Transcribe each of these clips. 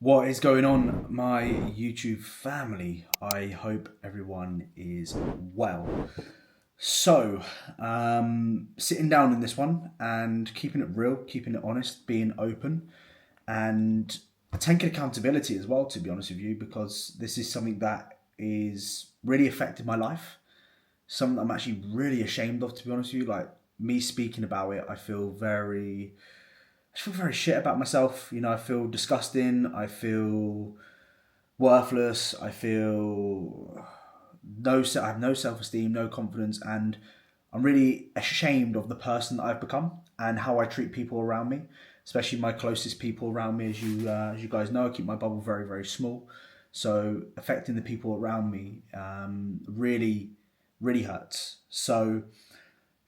What is going on, my YouTube family? I hope everyone is well. So, sitting down in this one and keeping it real, keeping it honest, being open, and taking accountability as well, to be honest with you, because this is something that is really affected my life. Something I'm actually really ashamed of, to be honest with you. Like, me speaking about it, I feel very shit about myself. I feel disgusting. I feel worthless. I have no self esteem, no confidence, and I'm really ashamed of the person that I've become and how I treat people around me, especially my closest people around me. As you guys know, I keep my bubble very very small, so affecting the people around me really hurts. So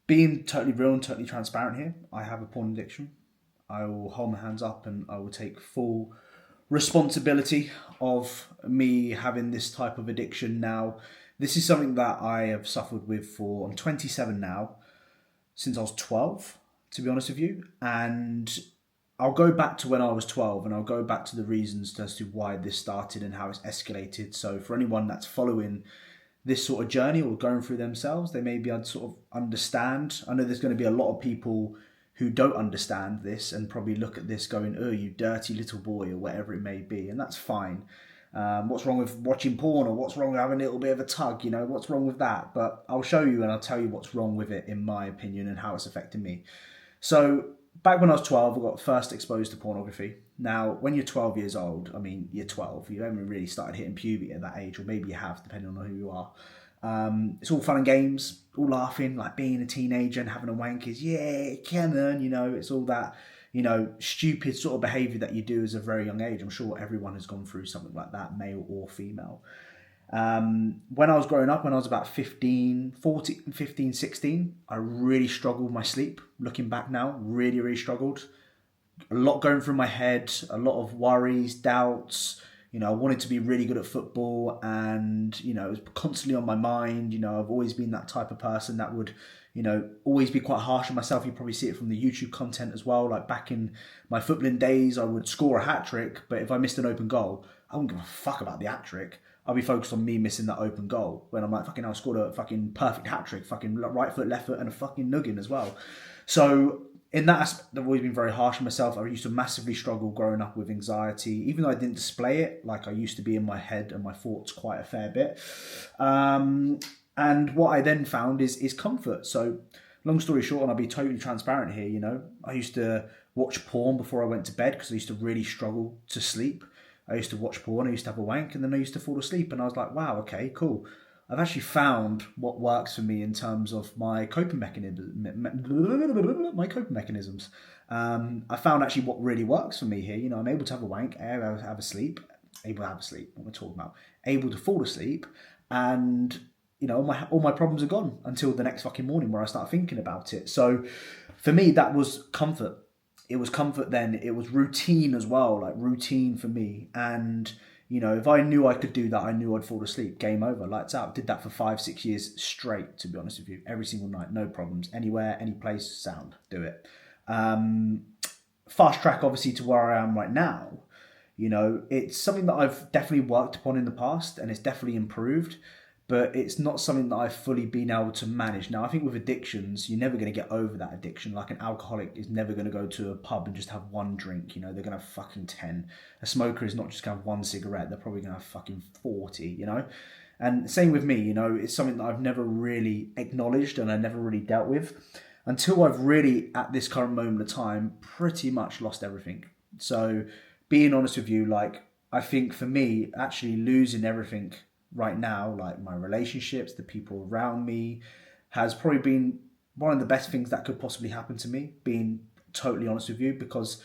being totally real and totally transparent here, I have a porn addiction. I will hold my hands up and I will take full responsibility of me having this type of addiction now. This is something that I have suffered with I'm 27 now, since I was 12, to be honest with you. And I'll go back to when I was 12 and I'll go back to the reasons as to why this started and how it's escalated. So for anyone that's following this sort of journey or going through themselves, they may be able to sort of understand. I know there's going to be a lot of people who don't understand this and probably look at this going, oh, you dirty little boy, or whatever it may be, and that's fine. What's wrong with watching porn, or what's wrong with having a little bit of a tug? What's wrong with that? But I'll show you and I'll tell you what's wrong with it, in my opinion, and how it's affecting me. So back when I was 12, I got first exposed to pornography. Now, when you're 12 years old, I mean, you're 12, you haven't really started hitting puberty at that age, or maybe you have, depending on who you are. It's all fun and games, all laughing, like being a teenager and having a wank is, yeah, Cameron, it's all that, stupid sort of behaviour that you do as a very young age. I'm sure everyone has gone through something like that, male or female. When I was growing up, when I was about 15, 16, I really struggled with my sleep. Looking back now, really struggled. A lot going through my head, a lot of worries, doubts. I wanted to be really good at football, and it was constantly on my mind. I've always been that type of person that would, always be quite harsh on myself. You probably see it from the YouTube content as well. Like back in my footballing days, I would score a hat trick, but if I missed an open goal, I wouldn't give a fuck about the hat trick. I'll be focused on me missing that open goal. When I'm like, fucking, I scored a fucking perfect hat trick, fucking right foot, left foot, and a fucking nuggin as well. So in that aspect, I've always been very harsh on myself. I used to massively struggle growing up with anxiety, even though I didn't display it. Like, I used to be in my head and my thoughts quite a fair bit. And what I then found is comfort. So, long story short, and I'll be totally transparent here, I used to watch porn before I went to bed because I used to really struggle to sleep. I used to watch porn, I used to have a wank, and then I used to fall asleep. And I was like, wow, okay, cool. I've actually found what works for me in terms of my coping mechanisms. I found actually what really works for me here. I'm able to have a wank, have a sleep, able to have a sleep. What am I talking about? Able to fall asleep, and all my problems are gone until the next fucking morning where I start thinking about it. So for me, that was comfort. It was comfort then. It was routine as well, like routine for me. And if I knew I could do that, I knew I'd fall asleep. Game over, lights out. Did that for 5, 6 years straight, to be honest with you. Every single night, no problems. Anywhere, any place, sound, do it. Fast track, obviously, to where I am right now. It's something that I've definitely worked upon in the past, and it's definitely improved. But it's not something that I've fully been able to manage. Now, I think with addictions, you're never going to get over that addiction. Like, an alcoholic is never going to go to a pub and just have one drink. They're going to have fucking 10. A smoker is not just going to have one cigarette. They're probably going to have fucking 40, And same with me, it's something that I've never really acknowledged and I never really dealt with until I've really, at this current moment of time, pretty much lost everything. So, being honest with you, like, I think for me, actually losing everything right now, like my relationships, the people around me, has probably been one of the best things that could possibly happen to me, being totally honest with you, because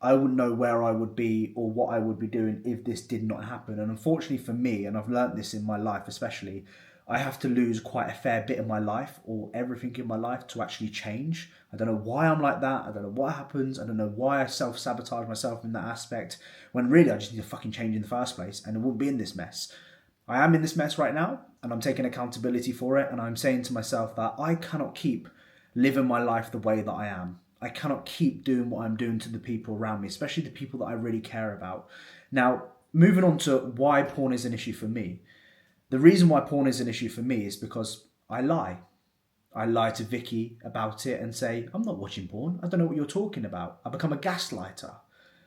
I wouldn't know where I would be or what I would be doing if this did not happen. And unfortunately for me, and I've learned this in my life especially, I have to lose quite a fair bit of my life or everything in my life to actually change. I don't know why I'm like that. I don't know what happens. I don't know why I self-sabotage myself in that aspect, when really I just need to fucking change in the first place and it wouldn't be in this mess. I am in this mess right now and I'm taking accountability for it, and I'm saying to myself that I cannot keep living my life the way that I am. I cannot keep doing what I'm doing to the people around me, especially the people that I really care about. Now, moving on to why porn is an issue for me. The reason why porn is an issue for me is because I lie. I lie to Vicky about it and say, I'm not watching porn. I don't know what you're talking about. I become a gaslighter.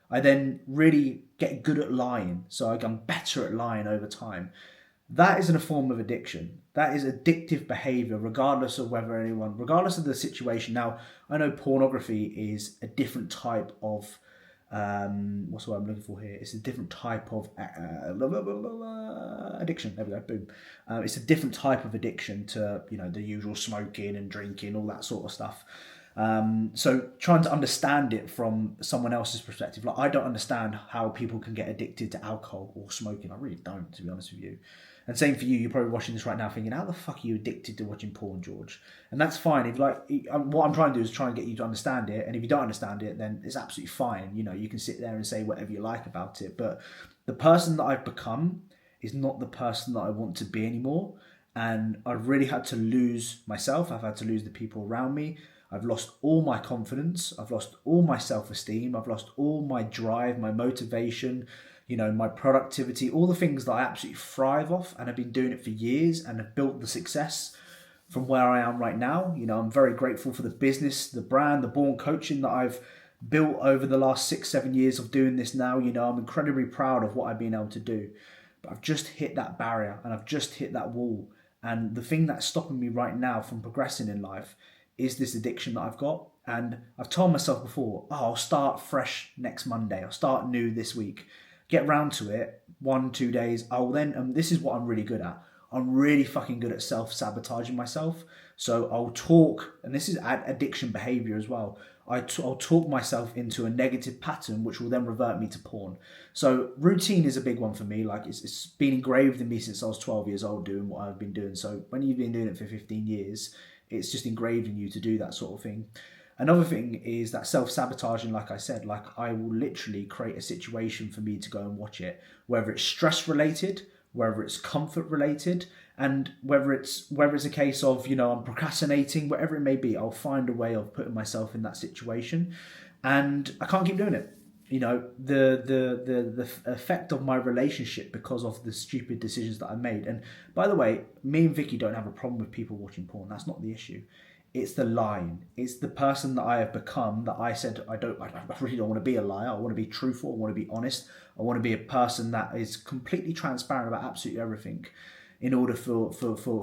I then really get good at lying. So I'm better at lying over time. That isn't a form of addiction. That is addictive behavior, regardless of regardless of the situation. Now, I know pornography is a different type of, what's the word I'm looking for here? It's a different type of addiction. There we go, boom. It's a different type of addiction to, the usual smoking and drinking, all that sort of stuff. So trying to understand it from someone else's perspective, like I don't understand how people can get addicted to alcohol or smoking. I really don't, to be honest with you. And same for you. You're probably watching this right now thinking, how the fuck are you addicted to watching porn, George? And that's fine. If what I'm trying to do is try and get you to understand it. And if you don't understand it, then it's absolutely fine. You can sit there and say whatever you like about it. But the person that I've become is not the person that I want to be anymore. And I've really had to lose myself. I've had to lose the people around me. I've lost all my confidence. I've lost all my self-esteem. I've lost all my drive, my motivation, my productivity, all the things that I absolutely thrive off, and I've been doing it for years and have built the success from where I am right now. I'm very grateful for the business, the brand, the BORNE coaching that I've built over the last 6-7 years of doing this now. I'm incredibly proud of what I've been able to do. But I've just hit that barrier and I've just hit that wall. And the thing that's stopping me right now from progressing in life is this addiction that I've got. And I've told myself before, I'll start fresh next Monday. I'll start new this week. Get round to it 1-2 days. I'll then, this is what I'm really good at. I'm really fucking good at self-sabotaging myself. So I'll talk, and this is addiction behavior as well. I'll talk myself into a negative pattern, which will then revert me to porn. So routine is a big one for me. Like it's been engraved in me since I was 12 years old doing what I've been doing. So when you've been doing it for 15 years, it's just engraved in you to do that sort of thing. Another thing is that self-sabotaging, like I said, like I will literally create a situation for me to go and watch it, whether it's stress related, whether it's comfort related, and whether it's a case of, I'm procrastinating, whatever it may be, I'll find a way of putting myself in that situation, and I can't keep doing it. The effect of my relationship because of the stupid decisions that I made. And by the way, me and Vicky don't have a problem with people watching porn. That's not the issue. It's the lying. It's the person that I have become that I said I really don't want to be a liar. I want to be truthful. I want to be honest. I want to be a person that is completely transparent about absolutely everything in order for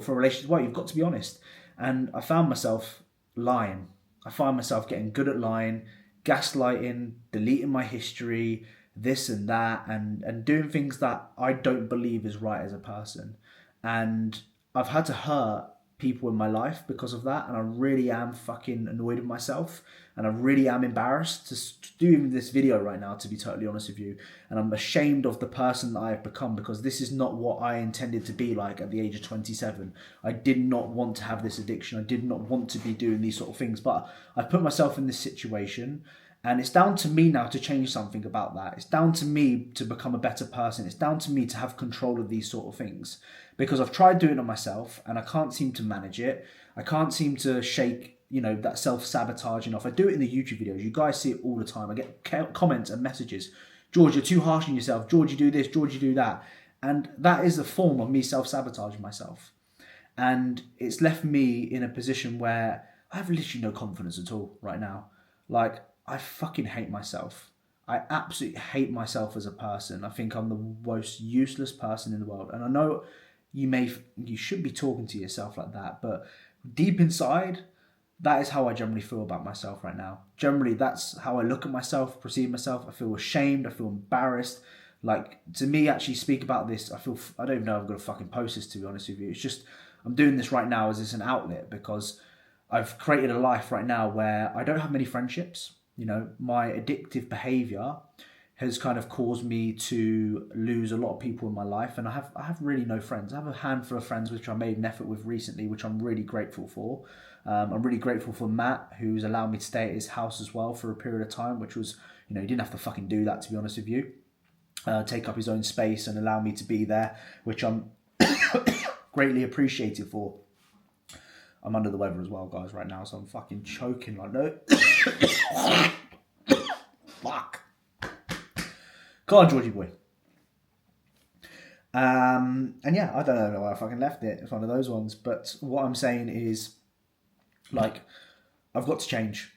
relationships. Well, you've got to be honest. And I found myself lying. I find myself getting good at lying, gaslighting, deleting my history, this and that, and doing things that I don't believe is right as a person. And I've had to hurt people in my life because of that, and I really am fucking annoyed with myself, and I really am embarrassed to do this video right now, to be totally honest with you. And I'm ashamed of the person that I have become, because this is not what I intended to be like at the age of 27. I did not want to have this addiction. I did not want to be doing these sort of things, but I put myself in this situation, and it's down to me now to change something about that. It's down to me to become a better person. It's down to me to have control of these sort of things, because I've tried doing it on myself and I can't seem to manage it. I can't seem to shake, that self-sabotaging off. I do it in the YouTube videos. You guys see it all the time. I get comments and messages. George, you're too harsh on yourself. George, you do this. George, you do that. And that is a form of me self-sabotaging myself. And it's left me in a position where I have literally no confidence at all right now. Like, I fucking hate myself. I absolutely hate myself as a person. I think I'm the most useless person in the world. And I know you should be talking to yourself like that, but deep inside, that is how I generally feel about myself right now. Generally, that's how I look at myself, perceive myself. I feel ashamed. I feel embarrassed. Like, to me, actually speak about this, I don't even know if I'm going to fucking post this, to be honest with you. It's just, I'm doing this right now as it's an outlet, because I've created a life right now where I don't have many friendships. My addictive behavior has kind of caused me to lose a lot of people in my life, and I have really no friends. I have a handful of friends which I made an effort with recently, which I'm really grateful for. I'm really grateful for Matt, who's allowed me to stay at his house as well for a period of time, which was, he didn't have to fucking do that, to be honest with you. Take up his own space and allow me to be there, which I'm greatly appreciated for. I'm under the weather as well, guys, right now, so I'm fucking choking like no. Fuck. Go on, Georgie boy. And yeah, I don't know why I fucking left it. It's one of those ones. But what I'm saying is, like, I've got to change.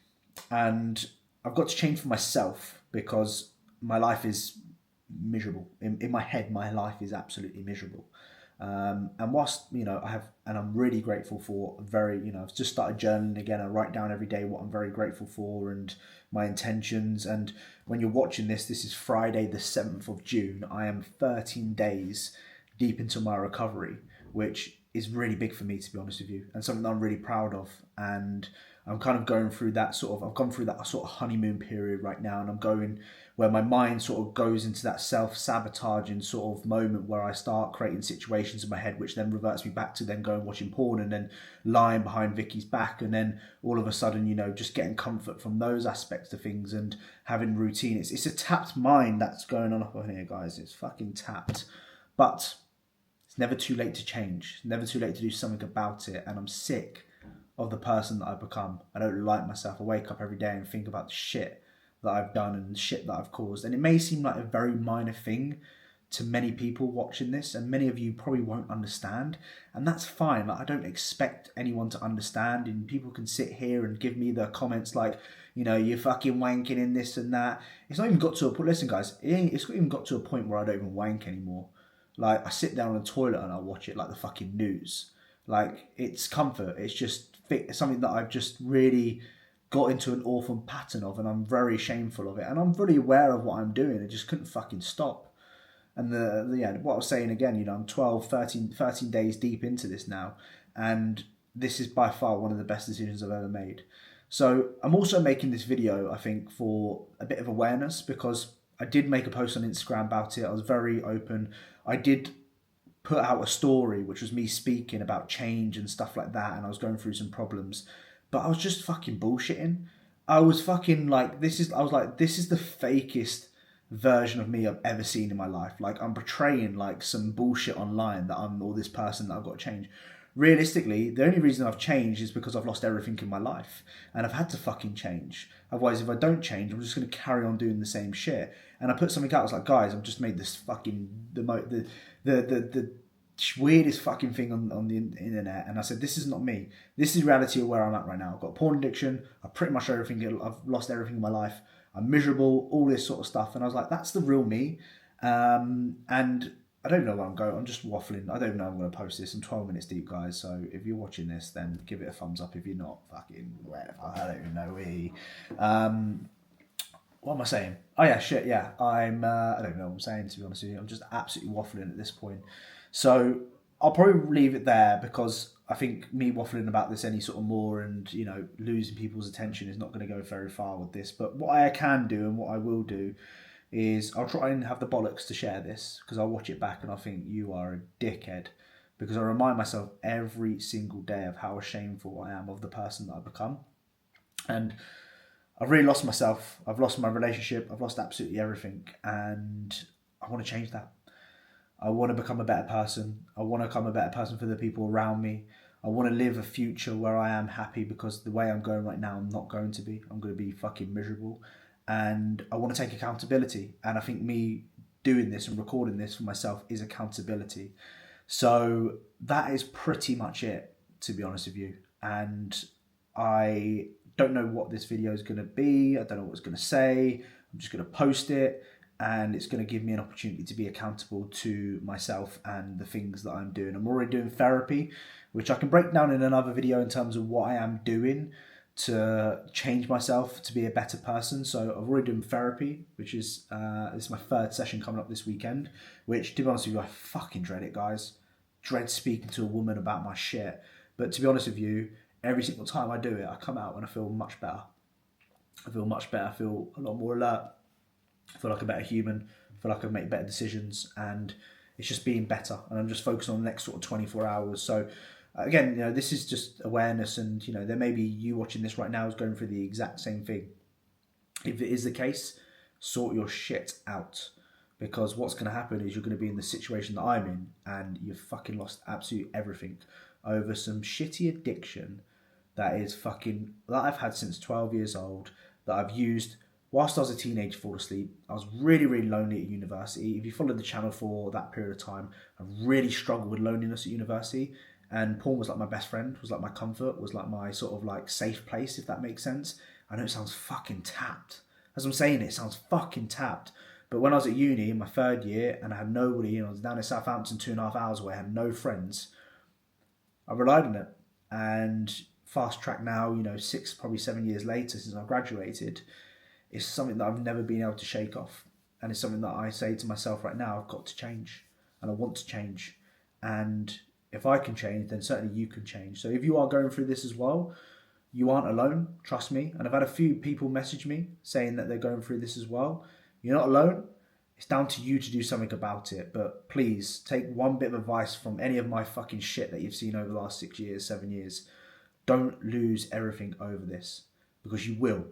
And I've got to change for myself because my life is miserable. In my head, my life is absolutely miserable. And whilst, I'm really grateful for I've just started journaling again. I write down every day what I'm very grateful for and my intentions. And when you're watching this is Friday, the 7th of June. I am 13 days deep into my recovery, which is really big for me, to be honest with you, and something that I'm really proud of. And I'm kind of going through I've gone through that sort of honeymoon period right now, and I'm going where my mind sort of goes into that self-sabotaging sort of moment where I start creating situations in my head which then reverts me back to then going watching porn and then lying behind Vicky's back, and then all of a sudden, just getting comfort from those aspects of things and having routine. It's a tapped mind that's going on up here, guys. It's fucking tapped. But it's never too late to change. It's never too late to do something about it. And I'm sick of the person that I've become. I don't like myself. I wake up every day and think about the shit that I've done and the shit that I've caused. And it may seem like a very minor thing to many people watching this, and many of you probably won't understand, and that's fine. Like, I don't expect anyone to understand, and people can sit here and give me the comments like, you're fucking wanking in this and that. It's not even got to a point. Listen, guys, it's not even got to a point where I don't even wank anymore. Like, I sit down on the toilet and I watch it like the fucking news. Like, it's comfort. It's just something that I've just really got into an awful pattern of, and I'm very shameful of it. And I'm really aware of what I'm doing. I just couldn't fucking stop. And what I was saying again, I'm 13 days deep into this now. And this is by far one of the best decisions I've ever made. So I'm also making this video, I think, for a bit of awareness, because I did make a post on Instagram about it. I was very open. I did put out a story, which was me speaking about change and stuff like that. And I was going through some problems, but I was just fucking bullshitting. I was fucking like, this is the fakest version of me I've ever seen in my life. Like, I'm portraying like some bullshit online that I'm all this person that I've got to change. Realistically, the only reason I've changed is because I've lost everything in my life, and I've had to fucking change. Otherwise, if I don't change, I'm just going to carry on doing the same shit. And I put something out. I was like, guys, I've just made this fucking the weirdest fucking thing on the internet, and I said, this is not me. This is reality of where I'm at right now. I've got a porn addiction. I've pretty much everything. I've lost everything in my life. I'm miserable. All this sort of stuff. And I was like, that's the real me. And I don't know where I'm going. I'm just waffling. I don't know I'm going to post this. I'm 12 minutes deep, guys. So if you're watching this, then give it a thumbs up. If you're not, fucking whatever. I don't even know. What am I saying? Oh yeah, shit, yeah. I don't know what I'm saying, to be honest with you. I'm just absolutely waffling at this point. So I'll probably leave it there, because I think me waffling about this any sort of more and, losing people's attention is not going to go very far with this. But what I can do and what I will do is I'll try and have the bollocks to share this, because I'll watch it back and I'll think, you are a dickhead. Because I remind myself every single day of how shameful I am of the person that I've become. And I've really lost myself. I've lost my relationship. I've lost absolutely everything. And I want to change that. I want to become a better person. I want to become a better person for the people around me. I want to live a future where I am happy, because the way I'm going right now, I'm not going to be. I'm going to be fucking miserable. And I want to take accountability. And I think me doing this and recording this for myself is accountability. So that is pretty much it, to be honest with you. And I don't know what this video is going to be. I don't know what it's going to say. I'm just going to post it, and it's going to give me an opportunity to be accountable to myself and the things that I'm doing. I'm already doing therapy, which I can break down in another video in terms of what I am doing to change myself to be a better person. So I've already done therapy, which is this is my third session coming up this weekend, which, to be honest with you, I fucking dread it, guys. Dread speaking to a woman about my shit. But to be honest with you, every single time I do it, I come out and I feel much better. I feel much better. I feel a lot more alert. I feel like a better human. I feel like I make better decisions, and it's just being better. And I'm just focused on the next sort of 24 hours. So again, this is just awareness, and there may be you watching this right now is going through the exact same thing. If it is the case, sort your shit out, because what's going to happen is you're going to be in the situation that I'm in, and you've fucking lost absolutely everything over some shitty addiction that is fucking, that I've had since 12 years old, that I've used whilst I was a teenager to fall asleep. I was really, really lonely at university. If you followed the channel for that period of time, I really struggled with loneliness at university. And porn was like my best friend, was like my comfort, was like my sort of like safe place, if that makes sense. I know it sounds fucking tapped. As I'm saying it sounds fucking tapped. But when I was at uni in my third year and I had nobody, and I was down in Southampton 2.5 hours away, I had no friends, I relied on it. And fast track now, 6, probably 7 years later since I graduated, it's something that I've never been able to shake off. And it's something that I say to myself right now, I've got to change. And I want to change. And if I can change, then certainly you can change. So if you are going through this as well, you aren't alone, trust me. And I've had a few people message me saying that they're going through this as well. You're not alone. It's down to you to do something about it. But please, take one bit of advice from any of my fucking shit that you've seen over the last 6 years, 7 years. Don't lose everything over this, because you will.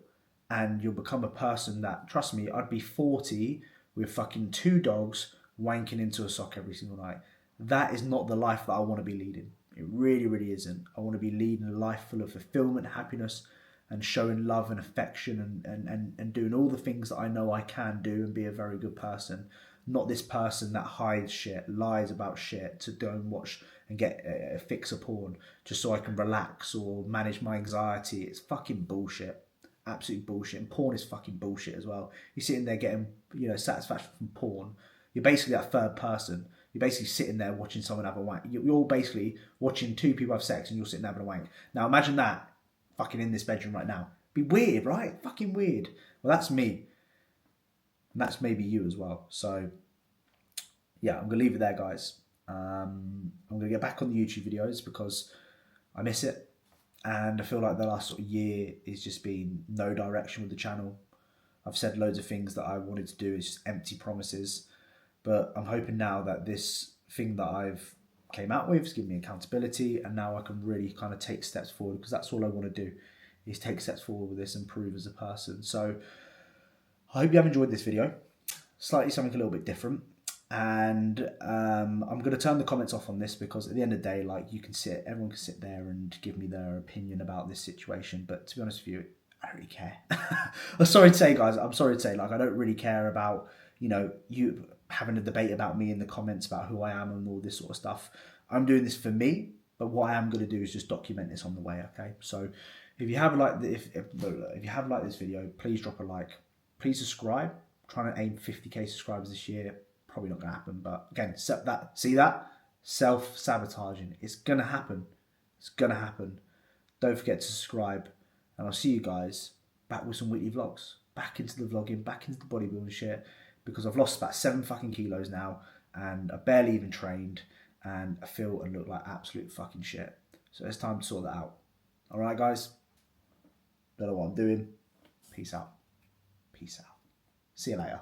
And you'll become a person that, trust me, I'd be 40 with fucking 2 dogs wanking into a sock every single night. That is not the life that I want to be leading. It really, really isn't. I want to be leading a life full of fulfillment, happiness, and showing love and affection, and doing all the things that I know I can do and be a very good person. Not this person that hides shit, lies about shit to go and watch and get a fix of porn just so I can relax or manage my anxiety. It's fucking bullshit. Absolute bullshit. And porn is fucking bullshit as well. You're sitting there getting, satisfaction from porn. You're basically that third person. You're basically sitting there watching someone have a wank. You're basically watching 2 people have sex and you're sitting there having a wank. Now imagine that fucking in this bedroom right now. Be weird, right? Fucking weird. Well, that's me. And that's maybe you as well. So, yeah, I'm going to leave it there, guys. I'm going to get back on the YouTube videos because I miss it. And I feel like the last sort of year is just been no direction with the channel. I've said loads of things that I wanted to do. It's just empty promises. But I'm hoping now that this thing that I've came out with has given me accountability, and now I can really kind of take steps forward, because that's all I want to do, is take steps forward with this and improve as a person. So I hope you have enjoyed this video. Slightly something a little bit different. And I'm going to turn the comments off on this, because at the end of the day, like, everyone can sit there and give me their opinion about this situation. But to be honest with you, I don't really care. I'm sorry to say, guys, I don't really care about, you having a debate about me in the comments about who I am and all this sort of stuff. I'm doing this for me, but what I am going to do is just document this on the way, okay? So if you have liked if you have liked this video, please drop a like. Please subscribe. I'm trying to aim 50k subscribers this year. Probably not going to happen, but again, see that? Self-sabotaging. It's going to happen. It's going to happen. Don't forget to subscribe, and I'll see you guys back with some weekly vlogs. Back into the vlogging, back into the bodybuilding shit, because I've lost about 7 fucking kilos now, and I barely even trained, and I feel and look like absolute fucking shit. So it's time to sort that out. Alright, guys? Don't know what I'm doing. Peace out. Peace out. See you later.